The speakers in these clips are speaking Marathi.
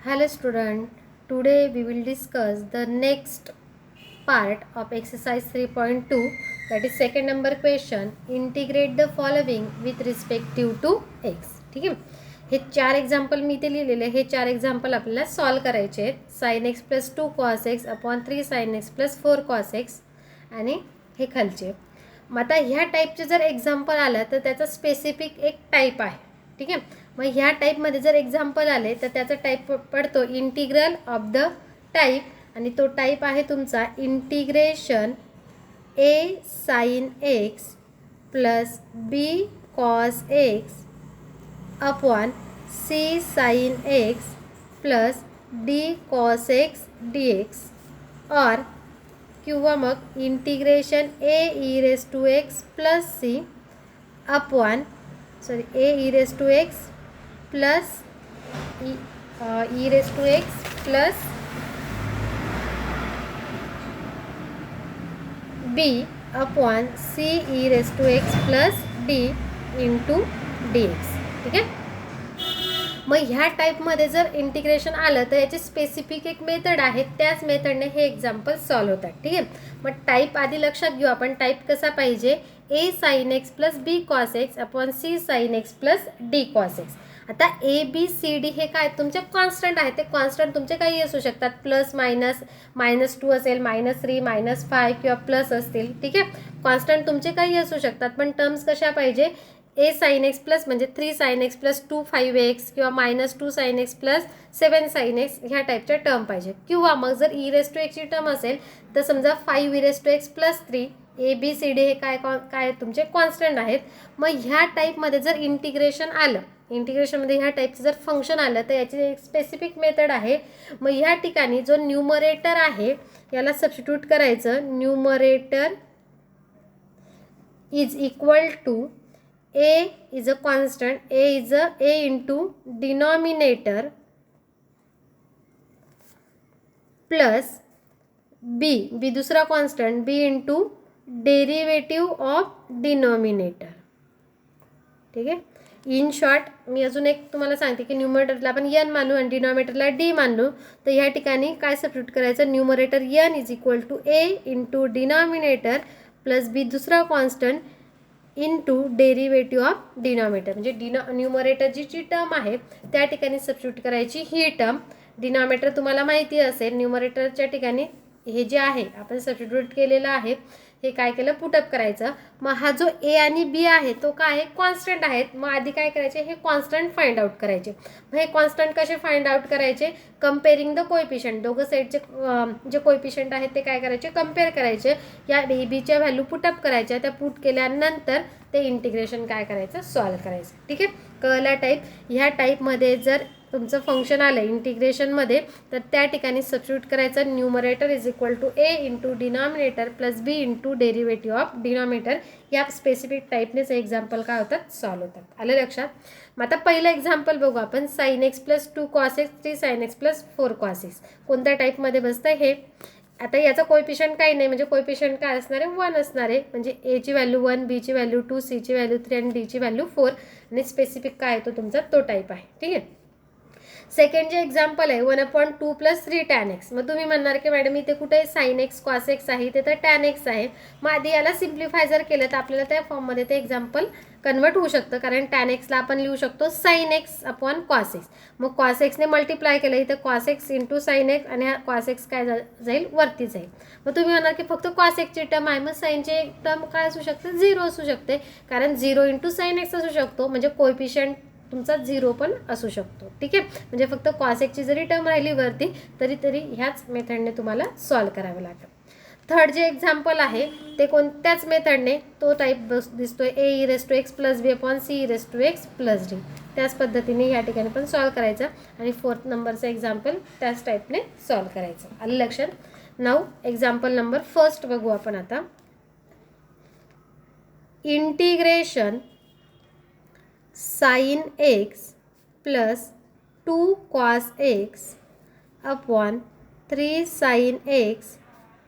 Hello student, today we will discuss the next part of exercise 3.2, that is second number question. Integrate the following with respective to x. ठीक आहे. हे 4 एक्झाम्पल मी इथे लिहिलेले. हे 4 एक्झाम्पल आपल्याला सॉल्व करायचे आहेत. sin x plus 2 cos x upon 3 sin x plus 4 cos x आणि हे खालचे. मग आता ह्या टाईपचे जर एक्झाम्पल आलं तर त्याचा स्पेसिफिक एक टाईप आहे. ठीक आहे. मग ह्या टाईपमध्ये जर एक्झाम्पल आले तर त्याचा टाईप पडतो इंटिग्रल ऑफ द टाईप आणि तो टाईप आहे तुमचा integration a sine x plus b cos x upon c sine x plus d cos x d x और किंवा मग integration a e race to x plus c upon a e race to x plus e race to x plus b upon c e race to x plus d into d x. ठीक आहे. मग ह्या टाईपमध्ये जर इंटिग्रेशन आलं तर याची स्पेसिफिक एक मेथड आहे. त्याच मेथडने हे एक्झाम्पल सॉल्व होतात. ठीक आहे. मग टाईप आधी लक्षात घेऊ आपण. टाईप कसा पाहिजे, a sine x plus b cos x upon c sine x plus d cos x. आता ए बी सी डी हे काय तुमचे कॉन्स्टंट आहे. ते कॉन्स्टंट तुमचे काही असू शकतात. प्लस -2 असेल, -3 -5 किंवा प्लस असतील. ठीक आहे. कॉन्स्टंट तुमचे काही असू शकतात. पण टर्म्स कशा पाहिजे, ए साइन एक्स प्लस म्हणजे 3 साइन एक्स प्लस 2 5x किंवा -2 sine x plus 7 sine x ह्या टाईपच्या टर्म पाहिजे. किंवा मग जर ई रेस टू एक्सची टर्म असेल तर समजा 5 e race to x plus 3. A B C D हे काय तुमचे कॉन्स्टंट आहेत. मग ह्या टाईपमध्ये जर इंटिग्रेशन आलं, इंटिग्रेशनमध्ये ह्या टाईपचं जर फंक्शन आलं तर याची एक स्पेसिफिक मेथड आहे. मग ह्या ठिकाणी जो न्यूमरेटर आहे याला सबस्टिट्यूट करायचं. Numerator is equal to a is a constant, a into denominator plus b दूसरा constant b into derivative of denominator. ठीक आहे. इन शॉर्ट मी अजून एक तुम्हाला सांगते की न्यूमरेटरला आपण n मानू आणि डिनॉमिनेटरला d मानू. तर ह्या ठिकाणी काय सबस्टिट्यूट करायचं, numerator n is equal to a into denominator plus b दूसरा constant into derivative of denominator. म्हणजे न्यूमरेटरची जी टर्म आहे त्या ठिकाणी सबस्टिट्यूट करायची ही टर्म. डिनॉमिनेटर तुम्हाला माहिती असेल. न्यूमरेटरच्या ठिकाणी हे जे आहे आपण सबस्टिट्यूट केलेलं आहे हे काय केलं, पुटअप करायचं. मग हा जो ए आणि बी आहे तो काय आहे, कॉन्स्टंट आहेत. मग आधी काय करायचे, हे कॉन्स्टंट फाइंड आउट करायचे. मग हे कॉन्स्टंट कसे फाइंड आउट करायचे, कम्पेअरिंग द कोएफिशियंट. दोघं साईडचे जे कोएफिशियंट आहेत ते काय करायचे, कम्पेअर करायचे. या ए बीच्या व्हॅल्यू पुटअप करायच्या. त्या पुट केल्यानंतर ते इंटिग्रेशन काय करायचं, सॉल्व करायचं. ठीक आहे. कळला टाईप. ह्या टाईपमध्ये जर तुमचं फंक्शन आलं इंटिग्रेशनमध्ये तर त्या ठिकाणी सबस्टिट्यूट करायचं. Numerator is equal to A into denominator plus B into derivative of denominator. या स्पेसिफिक टाईपनेच एक्झाम्पल काय होतात, सॉल्व होतात. आलं लक्षात. मग आता पहिलं एक्झाम्पल बघू आपण. Sign x plus 2 cos x 3 sine x plus 4 cos x. कोणत्या टाईपमध्ये बसतं हे. आता याचा कोएफिशियंट काही नाही, म्हणजे कोएफिशियंट काय असणार आहे, 1 असणार आहे. म्हणजे एची व्हॅल्यू 1, बीची व्हॅल्यू 2, सीची व्हॅल्यू 3 आणि डीची व्हॅल्यू 4. आणि स्पेसिफिक काय तो तुमचा तो टाईप आहे. ठीक आहे. सेकंड जे एक्झाम्पल आहे 1/2 प्लस 3 टॅन एक्स. मग तुम्ही म्हणणार की मॅडम इथे कुठे साइन एक्स कॉस एक्स आहे, ते तर टॅन एक्स आहे. मग आधी याला सिम्प्लिफाय जर केलं तर आपल्याला त्या फॉर्ममध्ये ते एक्झाम्पल कन्वर्ट होऊ शकतं. कारण टॅन एक्सला आपण लिहू शकतो sine x upon cos x. मग कॉस एक्सने मल्टिप्लाय केलं इथं cos x into sine x आणि हा कॉस एक्स काय जाईल, वरती जाईल. मग तुम्ही म्हणणार की फक्त कॉस एक्सची टर्म आहे. मग साईनची टर्म काय असू शकते, 0 असू शकते. कारण 0 इंटू साइन एक्स असू शकतो. म्हणजे कोएफिशियंट तुमचा 0 पण असू शकतो. ठीक आहे. म्हणजे फक्त कॉस एक्सची जरी टर्म राहिली वरती तरी ह्याच मेथडने तुम्हाला सॉल्व करावं लागेल. थर्ड जे एक्झाम्पल आहे ते कोणत्याच मेथडने तो टाईप दिसतोय. A e race to x plus b upon c e race to x plus d. त्याच पद्धतीने या ठिकाणी पण सॉल्व करायचं. आणि 4th नंबरचं एक्झाम्पल त्याच टाईपने सॉल्व करायचं. आलं लक्षात. नाऊ एक्झाम्पल नंबर फर्स्ट बघू आपण आता. Integration sine x plus 2 cos x upon 3 sine x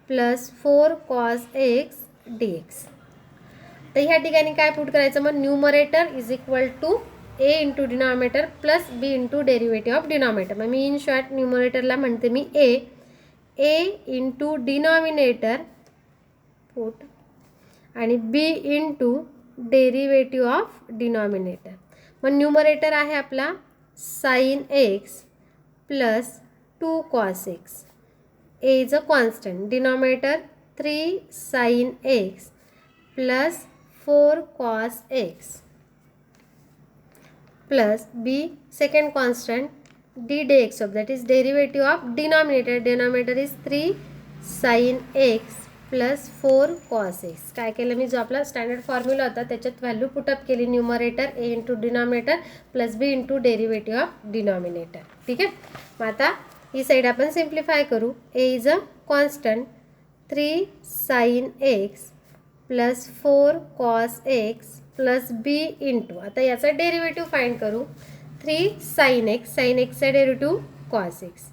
plus 4 cos x d x. तर ह्या ठिकाणी काय पुट करायचं, मग numerator is equal to A into denominator plus B into derivative of denominator. मग मी इन शॉर्ट न्यूमरेटरला म्हणते मी ए इंटू डिनॉमिनेटर पोट आणि बी इंटू डेरिव्हेटिव्ह ऑफ डिनॉमिनेटर. मग न्यूमरेटर आहे आपला sign x plus 2 cos x. A is a constant. Denominator 3 sin x plus 4 cos x plus b second constant d dx of, that is derivative of denominator. Denominator is 3 sin x plus 4 cos x. काय केलं मी, जो आपला स्टँडर्ड फॉर्म्युला होता त्याच्यात व्हॅल्यू पुटअप केली. Numerator a into denominator plus B into derivative of denominator. ठीक आहे. मग आता ही साईड आपण सिम्प्लिफाय करू. A is a constant 3 sine x plus 4 cos x plus B into, आता याचा डेरिव्हेटिव्ह फाइंड करू. 3 साइन एक्सचा derivative cos x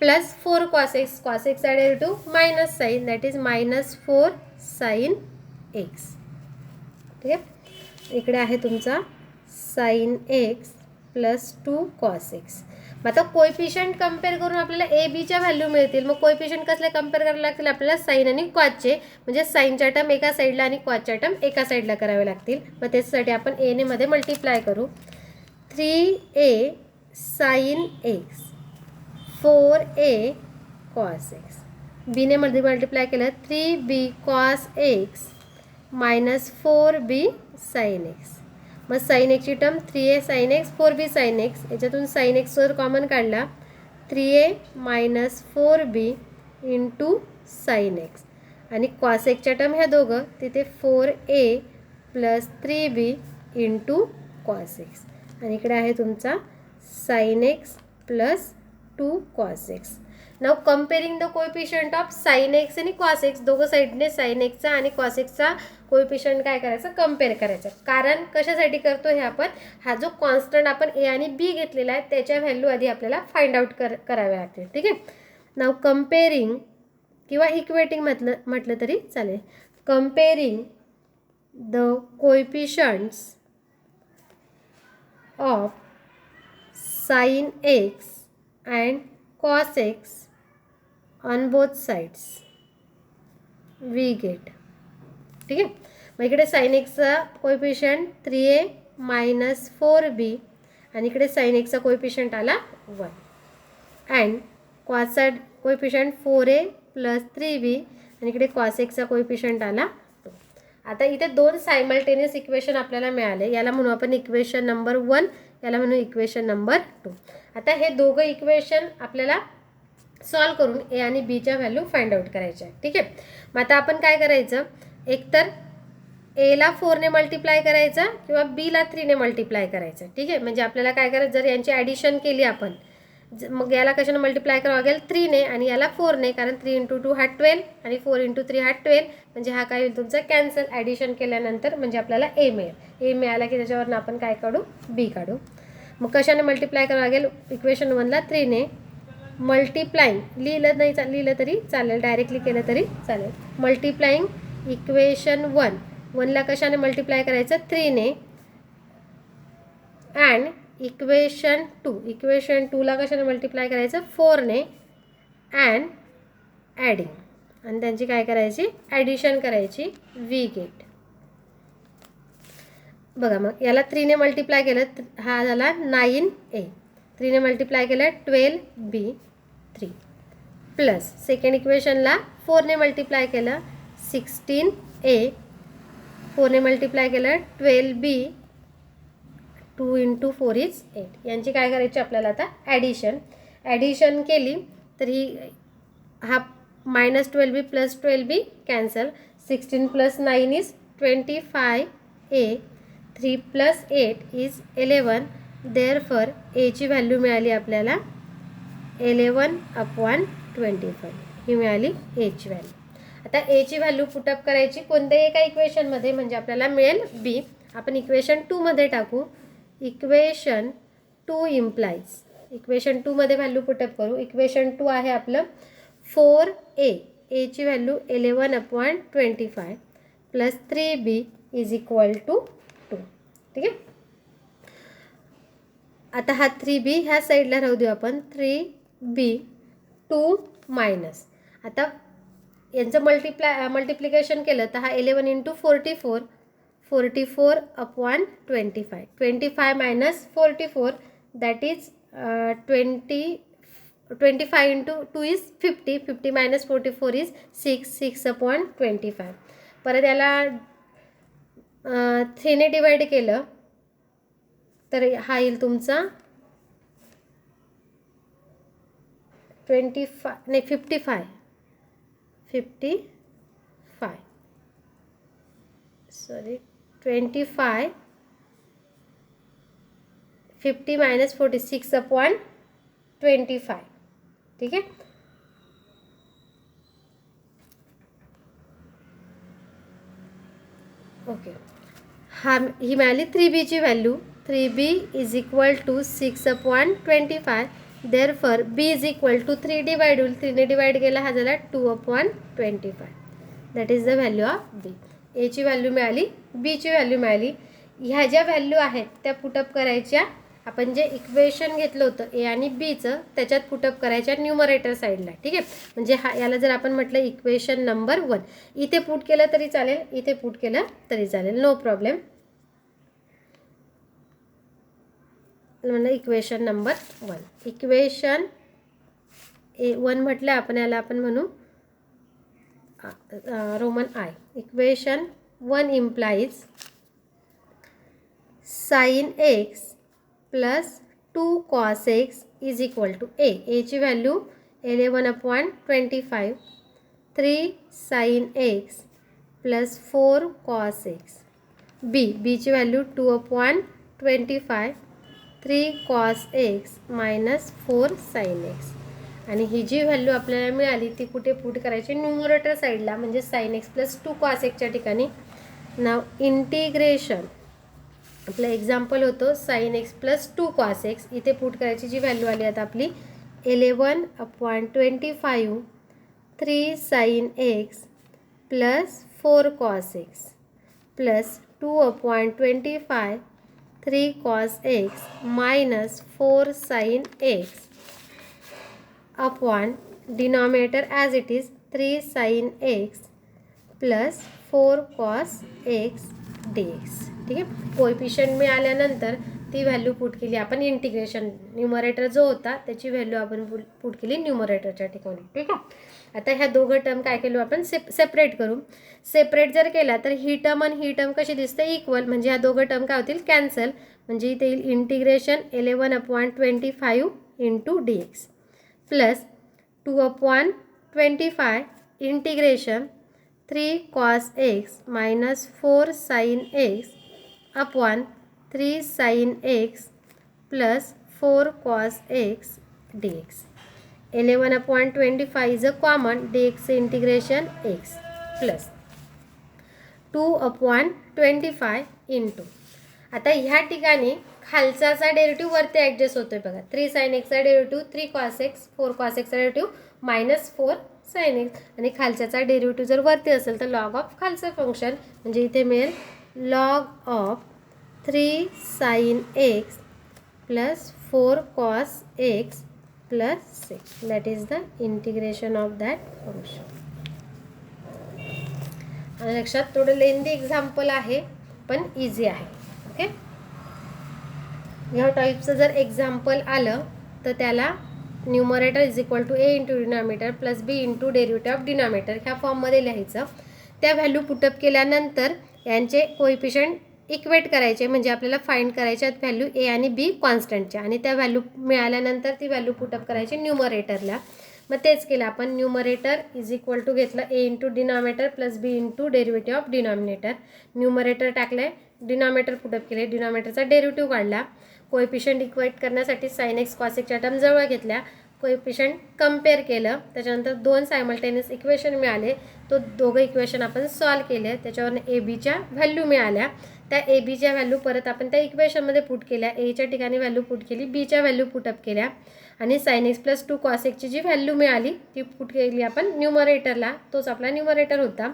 plus 4 cos x, cos x चा derivative minus sine, that is minus 4 sine x. ठीक आहे. इकडे आहे तुमचा sign x plus 2 cos x. मग आता कोएफिशियंट कम्पेअर करून आपल्याला ए बीच्या व्हॅल्यू मिळतील. मग कोएफिशियंट कसले कम्पेअर करावे लागतील आपल्याला, साइन आणि कॉसचे, म्हणजे साइनच्या टर्म एका साईडला आणि कॉसच्या टर्म एका साईडला करावे लागतील. मग त्याच्यासाठी आपण एने मध्ये मल्टिप्लाय करू. 3a sine x 4a cos x. बीने मध्ये मल्टिप्लाय केलं 3b cos x minus 4b sin x. मग साइन एक्सची term 3a sin x 4b sin x. याच्यातून साइन एक्स जर कॉमन काढला 3a minus 4b into sine x आणि कॉस एक्सच्या टर्म ह्या दोघं, तिथे 4a plus 3b into cos x आणि इकडे आहे तुमचा sign x plus 2 cos x. Now comparing the coefficient of sine x आणि कॉस एक्स. दोघं साईडने साइन एक्सचा आणि कॉस एक्सचा कोएफिशियंट काय करायचं, कम्पेअर करायचं. कारण कशासाठी करतो हे आपण, हा जो कॉन्स्टंट आपण ए आणि बी घेतलेला आहे त्याच्या व्हॅल्यू आधी आपल्याला फाइंड आउट करावे लागतील. ठीक आहे. नाव कम्पेअरिंग किंवा इक्वेटिंग म्हटलं तरी चालेल. Comparing the coefficients of sine x and cos x on both sides we get. ठीक आहे. मग इकडे साइन एक्सचा कोएफिशियंट 3a मायनस 4b आणि इकडे साइन एक्सचा कोएफिशियंट आला 1 and कॉसचा coefficient 4a plus 3b आणि इकडे कॉस एक्सचा कोएफिशियंट आला 2. आता इथे दोन सायमल्टेनियस इक्वेशन आपल्याला मिळाले. याला म्हणू आपण इक्वेशन नंबर 1, याला म्हणू इक्वेशन नंबर 2. आता हे दोघं इक्वेशन आपल्याला सॉल्व करून ए आणि बीच्या व्हॅल्यू फाइंड आउट करायच्या आहे. ठीक आहे. मग आता आपण काय करायचं, एकतर एला 4ने मल्टिप्लाय करायचं किंवा बीला 3ने मल्टिप्लाय करायचं. ठीक आहे. म्हणजे आपल्याला काय करायचं, जर यांची ॲडिशन केली आपण, मग याला कशाने मल्टिप्लाय करावं लागेल, 3ने आणि याला 4ने, कारण 3 इंटू 2 हा 12 आणि 4 इंटू 3 हा 12. म्हणजे हा काय होईल तुमचा कॅन्सल. ॲडिशन केल्यानंतर म्हणजे आपल्याला ए मिळेल. ए मिळाला की त्याच्यावरून आपण काय काढू, बी काढू. मग कशाने मल्टिप्लाय करावं लागेल, इक्वेशन 1ला 3ने मल्टिप्लाइंग, लिहिलं नाही लिहिलं तरी चालेल, डायरेक्टली केलं तरी चालेल. मल्टिप्लाइंग इक्वेशन 1ला कशाने मल्टिप्लाय करायचं, 3ने अँड इक्वेशन 2ला कशाने मल्टिप्लाय करायचं, 4ने अँड ॲडिंग आणि त्यांची काय करायची, ॲडिशन करायची. We get. बघा मग याला 3ने मल्टिप्लाय केलं, हा झाला 9a. 3ने मल्टिप्लाय केलं 12b3 प्लस सेकंड इक्वेशनला 4ने मल्टिप्लाय केलं 16a. 4ने मल्टिप्लाय केलं 12b. 2 into 4 is 8. यांची काय करायची आपल्याला आता, ॲडिशन केली तर ही हा minus 12b plus 12b cancel. 16 plus 9 is 25a. 3 plus 8 is 11. Therefore एची व्हॅल्यू मिळाली आपल्याला 11/25. ही मिळाली एची व्हॅल्यू. आता एची व्हॅल्यू पुटअप करायची कोणत्याही एका इक्वेशनमध्ये, म्हणजे आपल्याला मिळेल बी. आपण इक्वेशन 2मध्ये टाकू. इक्वेशन 2 इम्प्लाइज, इक्वेशन 2मध्ये व्हॅल्यू पुटअप करू. इक्वेशन 2 आहे आपलं 4a. एची value 11/25 plus 3b is equal to 2. ठीक आहे. आता हा 3b ह्या साईडला राहू देऊ आपण. 3b 2 मायनस, आता यांचं मल्टिप्लिकेशन केलं तर हा 11 into 44, 44 upon 25, 25 minus 44 that is 25 into 2 is 50, 50 minus 44 is 6, 6 upon 25. परत याला 3ने डिवाइड केलं तर हा येईल तुमचा 55 सॉरी 25, 50 मायनस 46 अपॉन 25. ठीक आहे. ओके, ही मिळाली 3bची value. 3b is equal to 6 upon 25. Therefore b is equal to 3 divide होईल, 3ने डिवाइड केला हा झाला 2 upon 25. That is the value of b. एची व्हॅल्यू मिळाली, बीची व्हॅल्यू मिळाली. ह्या ज्या व्हॅल्यू आहेत त्या पुटअप करायच्या, आपण जे इक्वेशन घेतलं होतं ए आणि बीचं त्याच्यात पुटअप करायच्या न्यूमरेटर साईडला. ठीक आहे. म्हणजे याला जर आपण म्हटलं इक्वेशन नंबर 1, इथे पुट केलं तरी चालेल, इथे पुट केलं तरी चालेल, नो प्रॉब्लेम. म्हणजे इक्वेशन नंबर 1, इक्वेशन 1 म्हटलं आपण, याला आपण म्हणू Roman I. Equation 1 implies sin x plus 2 cos x is equal to a. ची value 11 upon 25, 3 sin x plus 4 cos x. बीची value 2 upon 25, 3 cos x minus 4 sin x. आणि ही जी व्हॅल्यू आपल्याला मिळाली ती कुठे पुट करायची, न्यूमरेटर साईडला, म्हणजे sin x plus 2 cos x च्या ठिकाणी. नाव इंटिग्रेशन, आपलं एक्झाम्पल होतं sin x plus 2 cos x. इथे पुट करायची जी व्हॅल्यू आली आता आपली 11 upon 25, 3 sin x plus 4 cos x plus 2 upon 25, 3 cos x minus 4 sin x upon denominator as it is 3 sin x plus 4 cos x dx. ठीक आहे. कोएफिशियंट मिळाल्यानंतर ती व्हॅल्यू पुट केली आपण इंटिग्रेशन, न्यूमरेटर जो होता त्याची व्हॅल्यू आपण पुट केली न्यूमरेटरच्या ठिकाणी. ठीक आहे. आता ह्या दोघं टर्म काय केलो आपण, सेपरेट करू. सेपरेट जर केला तर ही टर्म आणि ही टर्म कशी दिसते, इक्वल. म्हणजे ह्या दोघं टर्म काय होतील, कॅन्सल. म्हणजे इथे येईल integration 11 upon 25 into dx plus 2 upon 25 integration 3 cos x minus 4 sin x upon 3 sin x plus 4 cos x dx. 11 upon 25 is a common, dx integration x plus 2 upon 25 into. आता ह्या ठिकाणी खालचाचा डेरिव्हेटिव्ह वरती ॲडजस्ट होतोय बघा. 3 sin x चा derivative 3 cos x, 4 cos x चा डेरिव्हेटिव्ह मायनस 4 sin x. आणि खालच्याचा डेरिव्हेटिव्ह जर वरती असेल तर लॉग ऑफ खालचं फंक्शन, म्हणजे इथे मिळेल log of 3 sin x plus 4 cos x plus 6. That is the integration of that function. आणि लक्षात, थोडं लेंदी एक्झाम्पल आहे पण इझी आहे. ओके. ह्या टाईपचं जर एक्झाम्पल आलं तर त्याला numerator is equal to A into denominator plus B into derivative of denominator ह्या फॉर्ममध्ये लिहायचं. त्या व्हॅल्यू पुटअप केल्यानंतर यांचे कोएफिशियंट इक्वेट करायचे, म्हणजे आपल्याला फाइंड करायचे आहेत व्हॅल्यू ए आणि बी कॉन्स्टंटच्या. आणि त्या व्हॅल्यू मिळाल्यानंतर ती व्हॅल्यू पुटअप करायची न्यूमरेटरला. मग तेच केलं आपण. न्यूमरेटर इज इक्वल टू घेतलं a into denominator plus B into derivative of denominator. Numerator टाकलं, डिनॉमिनेटर पुटअप केले, डिनॉमिनेटरचा डेरिव्हेटिव्ह काढला. कोएफिशियंट इक्वेट करण्यासाठी sin x cos x च्या टर्म जवळ घेतल्या, कोएफिशियंट कम्पेअर केलं, त्याच्यानंतर 2 सायमल्टेनियस इक्वेशन मिळाले. तो दोघं इक्वेशन आपण सॉल्व केले, त्याच्यावरून ए बीच्या व्हॅल्यू मिळाल्या. त्या ए बीच्या व्हॅल्यू परत आपण त्या इक्वेशनमध्ये पुट केल्या. एच्या ठिकाणी व्हॅल्यू पुट केली, बीच्या व्हॅल्यू पुटअप केल्या आणि sin x plus 2 cos x ची जी व्हॅल्यू मिळाली ती पुट केली आपण न्यूमरेटरला. तोच आपला न्यूमरेटर होता,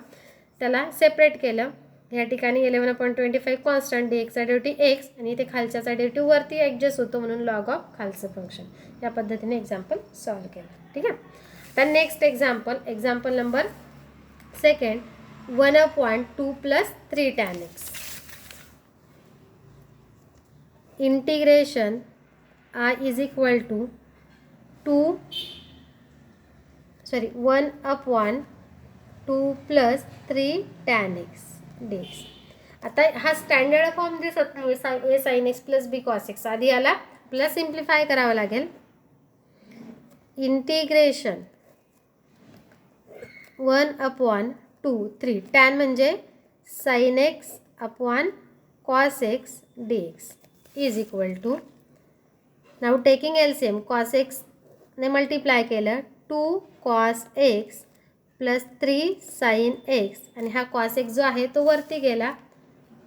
त्याला सेपरेट केलं. या ठिकाणी 11.25 कॉन्स्टंट dxचा डेरिव्हेटिव्ह एक्स आणि इथे खालच्याचा डेरिव्हेटिव्ह वरती ॲडजस्ट होतो म्हणून लॉग ऑफ खालचं फंक्शन. या पद्धतीने एक्झाम्पल सॉल्व केलं. ठीक आहे. तर next example number second 1/2 + 3 tan x. Integration I is equal to 1/2 + 3 tan x dx. आता हा स्टँडर्ड फॉर्म दिसत नाही a sin x + b cos x. आधी याला प्लस सिम्प्लिफाय करावं लागेल. इंटिग्रेशन 1/2 3 tan म्हणजे sin x upon cos x dx is equal to, now taking LCM, cos x ने मल्टिप्लाय केलं 2 cos x + 3 sin x आणि हा cos x जो आहे तो वरती गेला,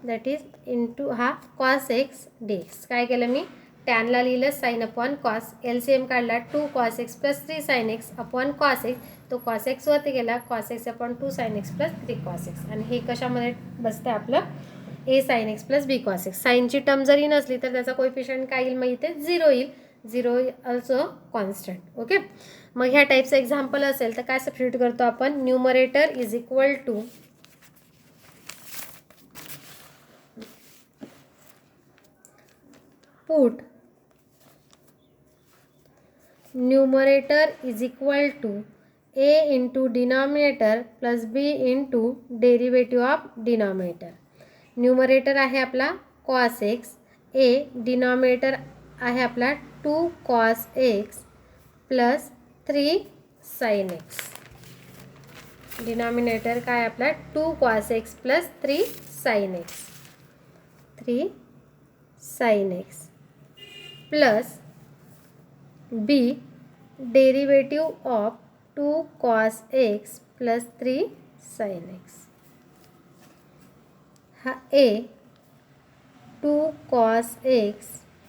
दॅट इज इंटू हा cos x dx. काय केलं मी, टॅनला लिहिलं sin upon cos, LCM काढला 2 cos x + 3 sin x upon cos x, तो cos x वरती गेला cos x upon 2 sin x + 3 cos x आणि हे कशामध्ये बसते आपलं a sin x + b cos x. साईनची term जरी नसली तर त्याचा कोएफिशियंट काय येईल माहिती आहे, 0 येईल. 0 ऑल्सो कॉन्स्टंट. ओके. मग ह्या टाईपचं एक्झाम्पल असेल तर काय सबस्टिट्यूट करतो आपण, numerator is equal to put numerator is equal to a into denominator plus b into derivative of denominator. Numerator आहे आपला cos x, a डिनॉमिनेटर आहे आपला 2 cos x plus 3 sin x. Denominator काय आपला 2 cos x plus 3 sin x, 3 sin x plus b derivative of 2 cos x plus 3 sin x. हा a 2 cos x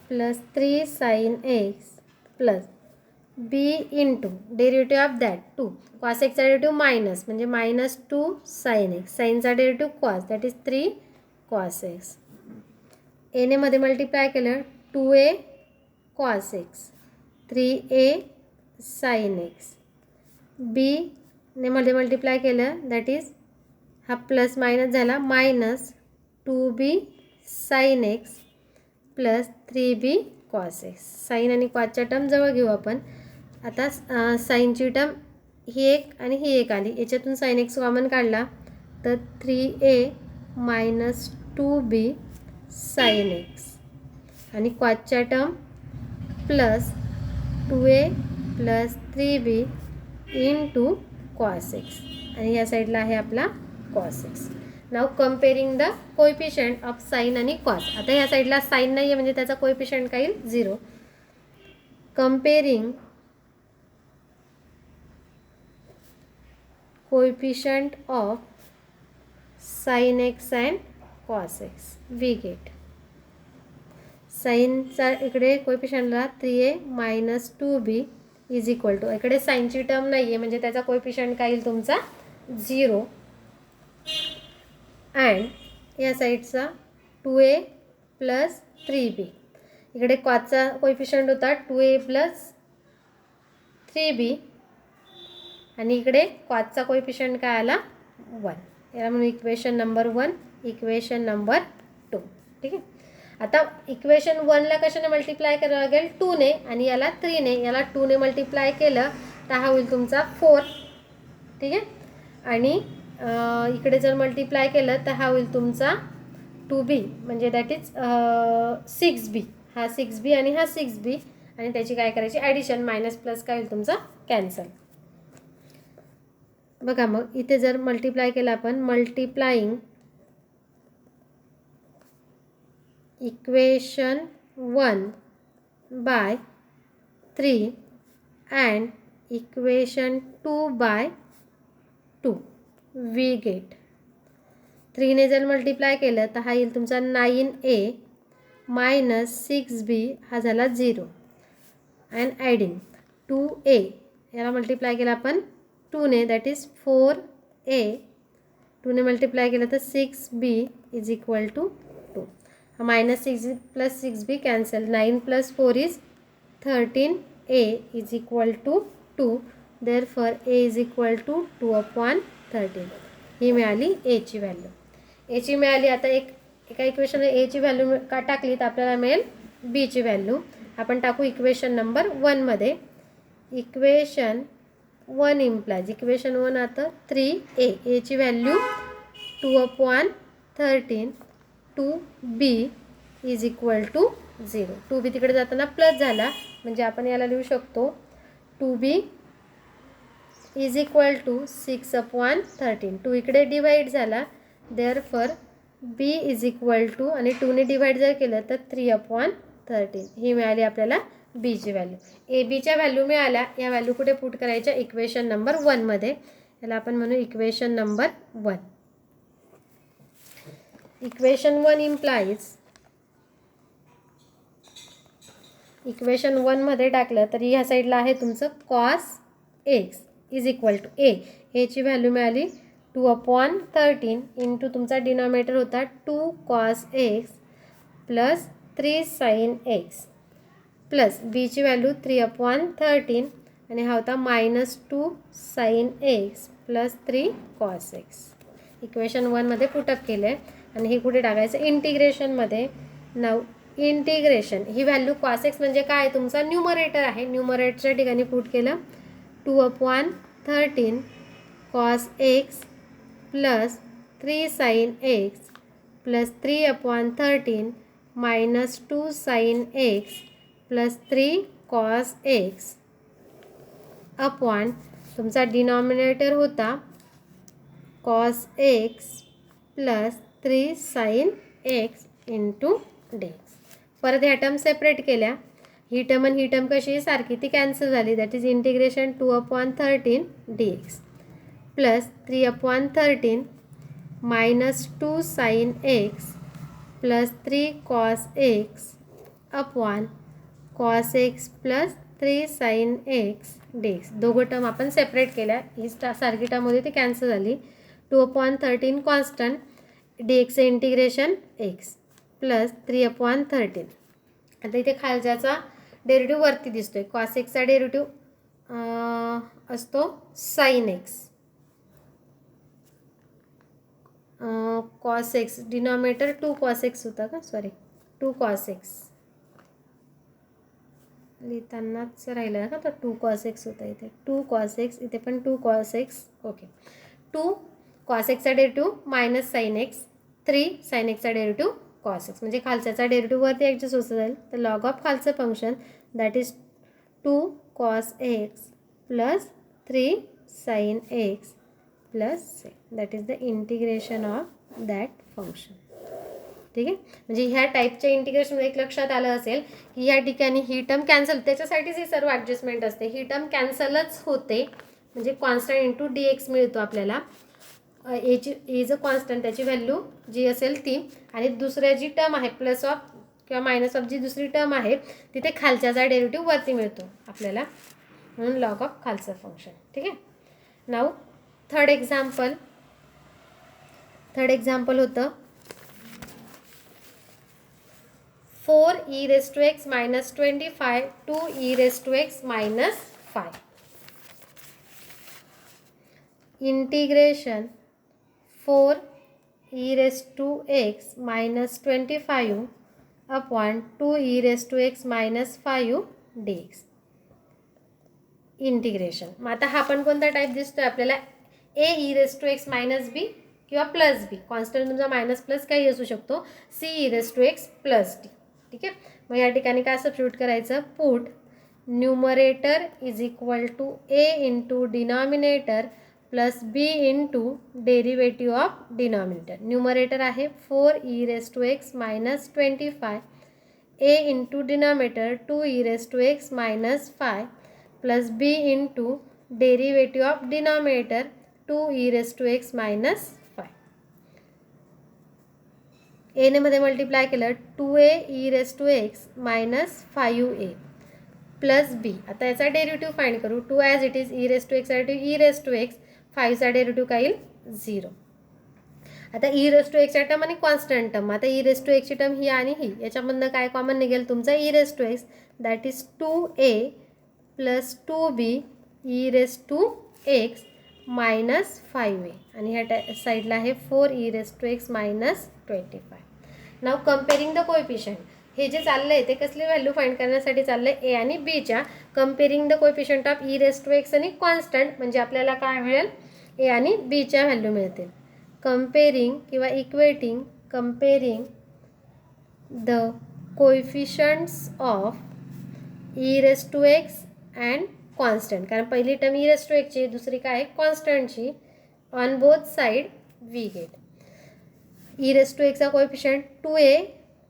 plus 3 sin x plus b into derivative of that 2 cos x चा डेरिव्हेटिव्ह मायनस म्हणजे -2 sin x, साईनचा derivative cos, that is 3 cos x. a ने मध्ये मल्टिप्लाय केलं 2a cos x, 3a sin x. b ने मध्ये मल्टिप्लाय केलं दॅट इज हा प्लस मायनस झाला -2b sin x plus 3b cos x. Sine आणि कॉसच्या टर्म जवळ घेऊ आपण. आता साईनची टर्म ही एक आणि ही एक आली, याच्यातून sin x कॉमन काढला तर 3a - 2b sin x आणि कॉसच्या term plus 2a plus 3b into cos x आणि या साईडला आहे आपला cos x. नाव comparing the coefficient of sine आणि कॉस. आता ह्या साईडला साइन नाही आहे म्हणजे त्याचा कोएफिशियंट काय येईल 0. Comparing coefficient of sine x and cos x, we get साईनचा इकडे कोएफिशियंटला 3a - 2b is equal to, इकडे साईनची टर्म नाही आहे म्हणजे त्याचा कोएफिशियंट काय येईल तुमचा 0 अँड या साईडचा 2a प्लस 3b. इकडे कॉसचा कोएफिशियंट होता 2a प्लस 3b आणि इकडे कॉसचा कोएफिशियंट काय आला 1. याला म्हणून इक्वेशन नंबर 1, इक्वेशन नंबर 2. ठीक आहे. आता इक्वेशन 1ला कशाने मल्टिप्लाय करावं लागेल 2 ने आणि याला 3 ने. याला 2 ने मल्टिप्लाय केलं तर हा होईल तुमचा 4. ठीक आहे. आणि इकडे जर मल्टिप्लाय केलं तर हा होईल तुमचा 2b म्हणजे दॅट इज 6b. हा 6b आणि हा 6b आणि त्याची काय करायची ॲडिशन, मायनस प्लस काय होईल तुमचा कॅन्सल. बघा मग इथे जर मल्टिप्लाय केलं आपण, multiplying equation 1 by 3 and equation 2 by 2 we get. 3 ने जर मल्टिप्लाय केलं तर हा येईल तुमचा 9a मायनस 6b हा झाला 0 अँड ॲडिंग 2a याला मल्टिप्लाय केला आपण 2 ने दॅट इज 4a 2ने मल्टिप्लाय केलं तर 6b is equal to 2. -6 + 6b cancel. 9 + 4 is 13a is equal to 2. Therefore a is equal to 2/13. ही मिळाली एची व्हॅल्यू. एची मिळाली. आता एका इक्वेशनला एची व्हॅल्यू का टाकली तर आपल्याला मिळेल बीची व्हॅल्यू. आपण टाकू इक्वेशन नंबर 1मध्ये. इक्वेशन 1 इम्प्लाइज, इक्वेशन 1 आता 3a. एची value 2/13. 2b is equal to 0. 2b तिकडे जाताना प्लस झाला म्हणजे आपण याला लिहू शकतो 2b इज इक्वल टू 6/13. 2 इकडे डिवाइड झाला. Therefore b is equal to, आणि 2ने डिवाइड जर केलं तर 3/13. ही मिळाली आपल्याला बीची व्हॅल्यू. ए बीच्या व्हॅल्यू मिळाल्या. या व्हॅल्यू कुठे पुट करायच्या? इक्वेशन नंबर 1मध्ये. याला आपण म्हणू equation number 1. Equation 1 implies, equation 1मध्ये टाकलं तर ह्या साईडला आहे तुमचं cos x is equal to a. एची व्हॅल्यू मिळाली 2/13 इंटू तुमचा डिनॉमिनेटर होता 2 cos x plus 3 sin x plus बीची व्हॅल्यू 3/13 आणि हा होता -2 sin x plus 3 cos x. Equation 1मध्ये पुटअप केलं आहे आणि हे कुठे टाकायचं? इंटिग्रेशनमध्ये. नाव इंटिग्रेशन. ही व्हॅल्यू cos x म्हणजे काय? तुमचा न्यूमरेटर आहे. न्यूमरेटरच्या ठिकाणी पुट केलं 2/13 cos x plus 3 sin x plus 3/13 -2 sin x plus 3 cos x upon तुमचा डिनॉमिनेटर होता cos x plus 3 sin x into dx. परत ह्या टर्म सेपरेट केल्या. ही टर्म आणि ही टर्म कशी सारखी ती कॅन्सल झाली. That is integration 2/13 dx plus 3/13 -2 sin x plus 3 cos x upon cos x plus 3 sin x dx. दोघं टर्म आपण सेपरेट केल्या. ही सारखी टर्म होती ती कॅन्सल झाली. 2/13 constant, dx integration x plus 3/13. आता इथे खालच्याचा डेरिव्हेटिव्ह वरती दिसतोय. cos x चा डेरिव्हेटिव्ह असतो sin x. cos x denominator 2 cos x होता का? सॉरी 2 cos x लिहितानाच राहिलं का? तर 2 cos x होता इथे. 2 cos x, इथे पण 2 cos x. Okay. 2 cos x चा derivative minus sin x, 3 sin x चा डेरिव्हेटिव्ह cos x. म्हणजे खालच्याचा डेरिव्हेटिव्ह वरती ॲडजस्ट होत जाईल. तर लॉग ऑफ खालचं function that is 2 cos x plus 3 sin x plus that is the integration of that function. ठीक आहे. म्हणजे ह्या टाईपच्या इंटिग्रेशनमध्ये एक लक्षात आलं असेल की ह्या ठिकाणी ही टर्म कॅन्सल, त्याच्यासाठीच ही सर्व ॲडजस्टमेंट असते. ही टर्म कॅन्सलच होते म्हणजे कॉन्स्टंट इंटू dx मिळतो आपल्याला. ए जो कॉन्स्टंट त्याची व्हॅल्यू जी असेल ती, आणि दुसऱ्या जी टर्म आहे प्लस ऑफ किंवा मायनस ऑफ जी दुसरी टर्म आहे तिथे खालच्याचा डेरिव्हेटिव्ह वरती मिळतो आपल्याला, म्हणून लॉग ऑफ खालचं फंक्शन. ठीक आहे. नाऊ थर्ड एक्झाम्पल होतं 4e raised to x minus 25 2e raised to x minus 5. Integration 4e raised to x minus 25 upon 2e raised to x minus 5 dx. Integration. मग आता हा पण कोणता टाईप दिसतोय आपल्याला? A e raised to x minus b किंवा प्लस बी. कॉन्स्टंट तुमचा मायनस प्लस काही असू शकतो. C e raised to x plus D. ठीक आहे. मग या ठिकाणी काय सबस्टिट्यूट करायचं? Put numerator is equal to A into denominator plus B into derivative of denominator. Numerator आहे 4e raised to x minus 25, a into denominator 2e raised to x minus 5 plus b into derivative of denominator 2e raised to x minus 5. ए ने मध्ये मल्टिप्लाय केलं 2a e raised to x minus 5a plus b. आता याचा डेरिव्हेटिव्ह फाइंड करू. 2 as it is e raised to x साठी e raised to x, 5चा डेरिव्हेटिव्ह काय येईल? 0. आता ई रेस टू एक्सच्या टर्म आणि कॉन्स्टंट टर्म. आता ई रेस टू एक्सची टर्म ही आणि ही, याच्यामधनं काय कॉमन निघेल तुमचा e race to x, that is 2a plus 2b e race to x minus 5a, आणि ह्या साईडला आहे 4 e race to x minus 25. Now comparing the coefficient. हे जे चाललं आहे ते कसली व्हॅल्यू फाइंड करण्यासाठी चाललं आहे, ए आणि बीच्या. Comparing the coefficient of e race to x आणि कॉन्स्टंट, म्हणजे आपल्याला काय मिळेल, ए आणि बीच्या व्हॅल्यू मिळतील. कम्पेरिंग किंवा equating, comparing the coefficients of e race to x and constant. कारण पहिली टर्म ई रेस टू एक्सची, दुसरी काय आहे कॉन्स्टंटची. On both side we get e race to एक्सचा coefficient 2a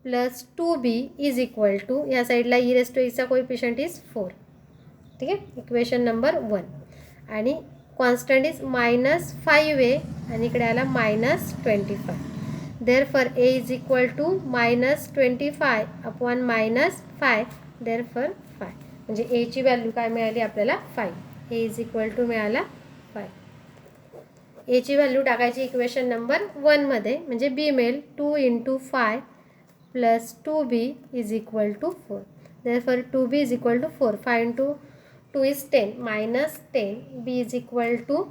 plus 2b is equal to, या साईडला ई रेस टू एक्सचा कोएफिशियंट इज 4. ठीक आहे, इक्वेशन नंबर 1. आणि कॉन्स्टंट इज मायनस 5a आणि इकडे आला minus 25. Therefore a is equal to minus 25 upon minus 5, therefore 5. म्हणजे a ची व्हॅल्यू काय मिळाली आपल्याला 5. a इज इक्वल टू मिळाला 5. a ची व्हॅल्यू टाकायची इक्वेशन नंबर 1 मध्ये, म्हणजे b मिळेल 2 × 5 plus 2b is equal to 4. Therefore 2b is equal to 4. 5 × 2 is 10 minus 10. b is equal to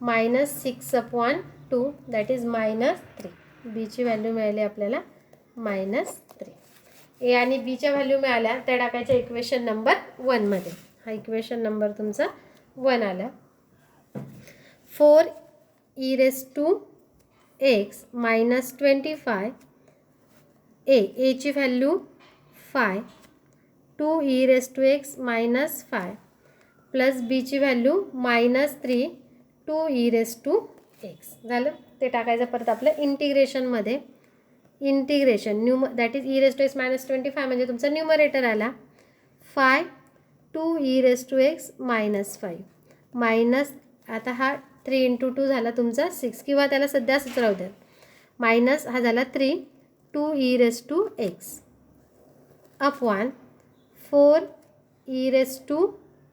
minus 6 upon 2, that is minus 3. b ची व्हॅल्यू मिळाली आपल्याला मायनस 3. ए आणि बीच्या व्हॅल्यू मिळाल्या त्या टाकायच्या इक्वेशन नंबर 1 मध्ये. हा इक्वेशन नंबर तुमचा 1 आला. 4 e race to x minus 25 a ची value 5, 2 e race to x minus 5 plus बीची value minus 3, 2 e race to x. झालं, ते टाकायचं परत आपलं इंटिग्रेशनमध्ये. Integration that is e race to x minus 25 म्हणजे तुमचा न्यूमरेटर आला 5, 2 e race to x minus 5 minus, आता हा 3 × 2 झाला तुमचा 6, किंवा त्याला सध्या असंच राहू द्या. मायनस हा झाला 3, 2 e race to x upon 4 e race to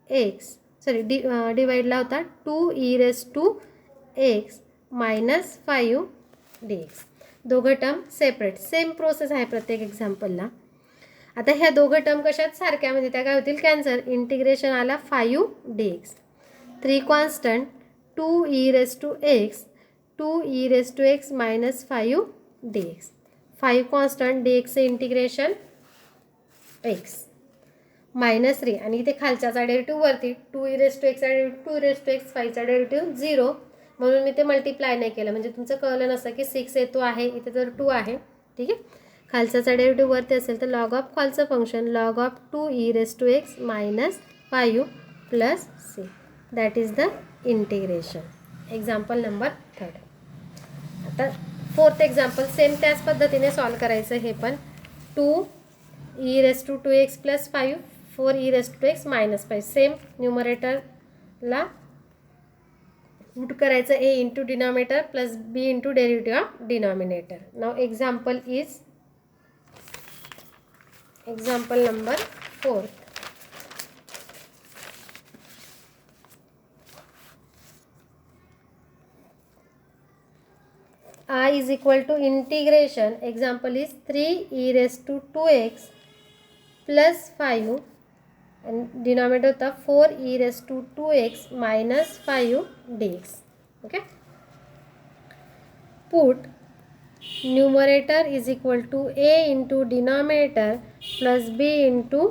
x, sorry डिवाइडला होता 2 e race to x minus 5 d x. दोघं टर्म सेपरेट, सेम प्रोसेस आहे प्रत्येक एक्झाम्पलला. आता ह्या दोघं टर्म कशात सारख्या, म्हणजे त्या काय होतील कॅन्सर. इंटिग्रेशन आला 5 d x. 3 constant 2 e race to x, 2 e race to x minus 5 d x. 5 constant d एक्सचे इंटिग्रेशन एक्स मायनस 3, आणि इथे खालच्याचा डेरिव्हेटिव्ह वरती 2 ई रेस टू एक्सचा डेरिव्हेटिव्ह 2 रेस टू एक्स, 5चा डेरिव्हेटिव्ह 0, म्हणून मी ते मल्टिप्लाय नाही केलं. म्हणजे तुमचं कळलं नसतं की 6 येतो आहे, इथे तर 2 आहे. ठीक आहे, खालच्याचा डेरिव्हेटिव्ह वरती असेल तर लॉग ऑफ खालचं function log of 2 e race to x minus 5 plus C, that is the integration. Example number 3. आता 4th एक्झाम्पल सेम त्याच पद्धतीने सॉल्व करायचं. हे पण 2 e race to 2x plus 5, 4 e race to x minus 5. Same न्यूमरेटरला पुट करायचं a into denominator plus b into derivative of denominator. नाव example number 4. I is equal to integration, example is 3 e raised to 2x plus 5 and denominator होता 4 e raised to 2x minus 5 dx. Okay, put numerator is equal to a into denominator plus b into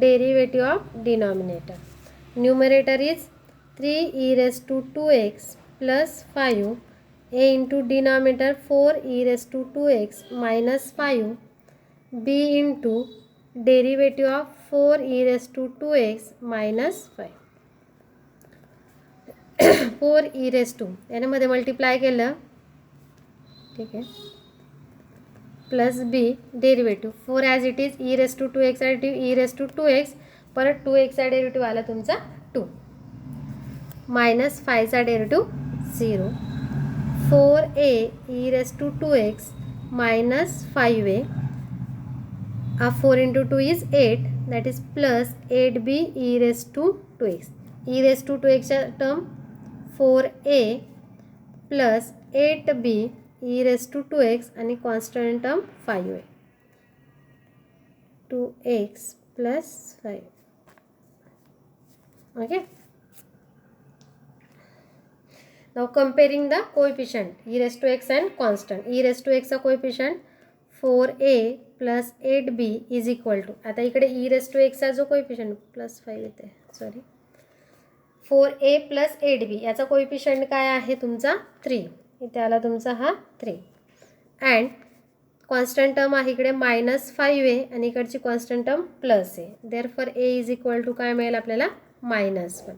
derivative of denominator. Numerator is 3 e raised to 2x plus 5, a into denominator 4 e raised to 2x minus 5, b into derivative of 4 e raised to 2x minus 5. 4 e raised to यामध्ये मल्टिप्लाय केलं, ठीक आहे, plus B derivative 4 as it is e race to 2x derivative e race to 2x, परत 2xचा डेरिव्हेटिव्ह आला तुमचा 2 मायनस 5चा derivative 0, 4a e raised to 2x minus 5a, 4 into 2 is 8, that is plus 8b e raised to 2x. e raised to 2x term 4a plus 8b e race to 2x आणि कॉन्स्टंट टर्म 5 आहे. 2x plus 5. Okay. Now comparing the coefficient e raise to x and constant. ई रेस टू x चा coefficient 4a plus 8b is equal to, आता इकडे ई रेस टू एक्सचा जो कोएफिशिएंट प्लस 5 येते, सॉरी, 4a प्लस 8b याचा कोएफिशिएंट काय आहे तुमचा 3. इथे आला तुमचा हा 3. अँड कॉन्स्टंट टर्म आहे इकडे -5 आहे आणि इकडची कॉन्स्टंट टर्म प्लस आहे. Therefore a is equal to काय मिळेल आपल्याला -1.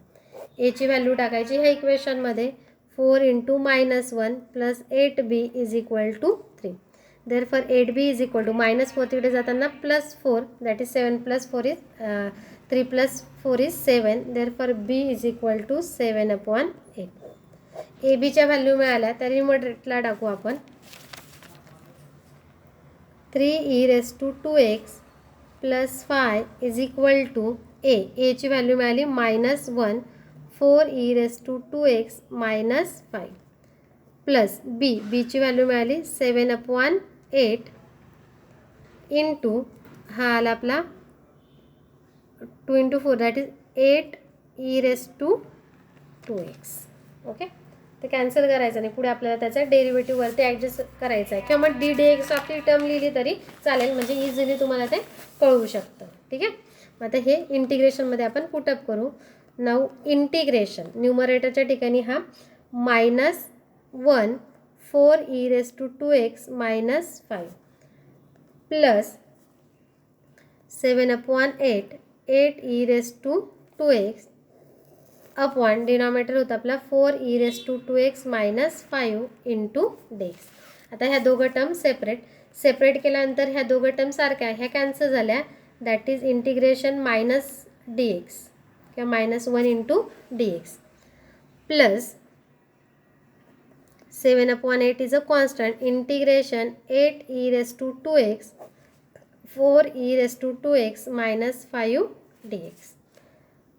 a ची व्हॅल्यू टाकायची ह्या इक्वेशनमध्ये. 4 × -1 plus 8b is equal to 3. Therefore 8b is equal to -4 तिकडे जाताना +4, that is 7 + 4 is 3 + 4 is 7. Therefore b is equal to 7/8. A बीच्या व्हॅल्यू मिळाल्या तर न्यूमरेटरला टाकू आपण. 3e raise to 2x plus 5 is equal to a ची व्हॅल्यू मिळाली -1. 4e raise to 2x minus 5 plus बीची व्हॅल्यू मिळाली 7/8 इंटू हा आला आपला 2 × 4 that is 8e raise to 2x. Okay. ते कॅन्सल करायचं नाही, पुढे आपल्याला त्याचा डेरिव्हेटिव्ह वरती ॲडजस्ट करायचा आहे किंवा मग dx आपली टर्म लिहिली तरी चालेल, म्हणजे इझिली तुम्हाला ते कळू शकतं. ठीक आहे. मग आता हे इंटिग्रेशनमध्ये आपण पुटअप करू. नाऊ इंटिग्रेशन न्यूमरेटरच्या ठिकाणी हा -1 4e raise to 2x minus 5 plus 7/8 8e raise to 2x upon denominator होता आपला 4e raise to 2x minus 5 into dx. आता ह्या दोघं टर्म सेपरेट केल्यानंतर ह्या दोघं टर्म सारख्या ह्या कॅन्सल झाल्या. दॅट इज इंटिग्रेशन -dx किंवा -1 into dx plus 7/8 is a constant. Integration 8e raise to 2x 4e raise to 2x minus 5 dx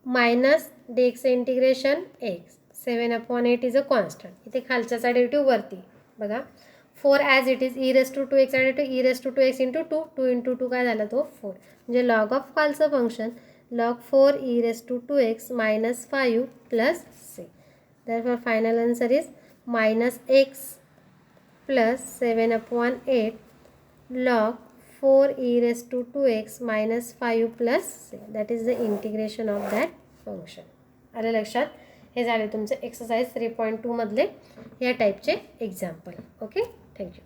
minus dx integration x 7/8 is a constant. इथे खालच्याचा डेरिव्हेटिव्ह वरती बघा. 4 as it is e raise to 2x आणि e raise to 2x into 2 into 2 काय झाला तो 4. म्हणजे लॉग ऑफ खालचं function log 4e raise to 2x minus 5 plus 6. therefore final answer is -x plus 7/8 log 4e raise to 2x minus 5 plus 6. That is the integration of that function. आलं लक्षात. हे झाले तुमचे एक्सरसाइज 3.2 मधले या टाईपचे एक्झाम्पल. ओके. थँक्यू.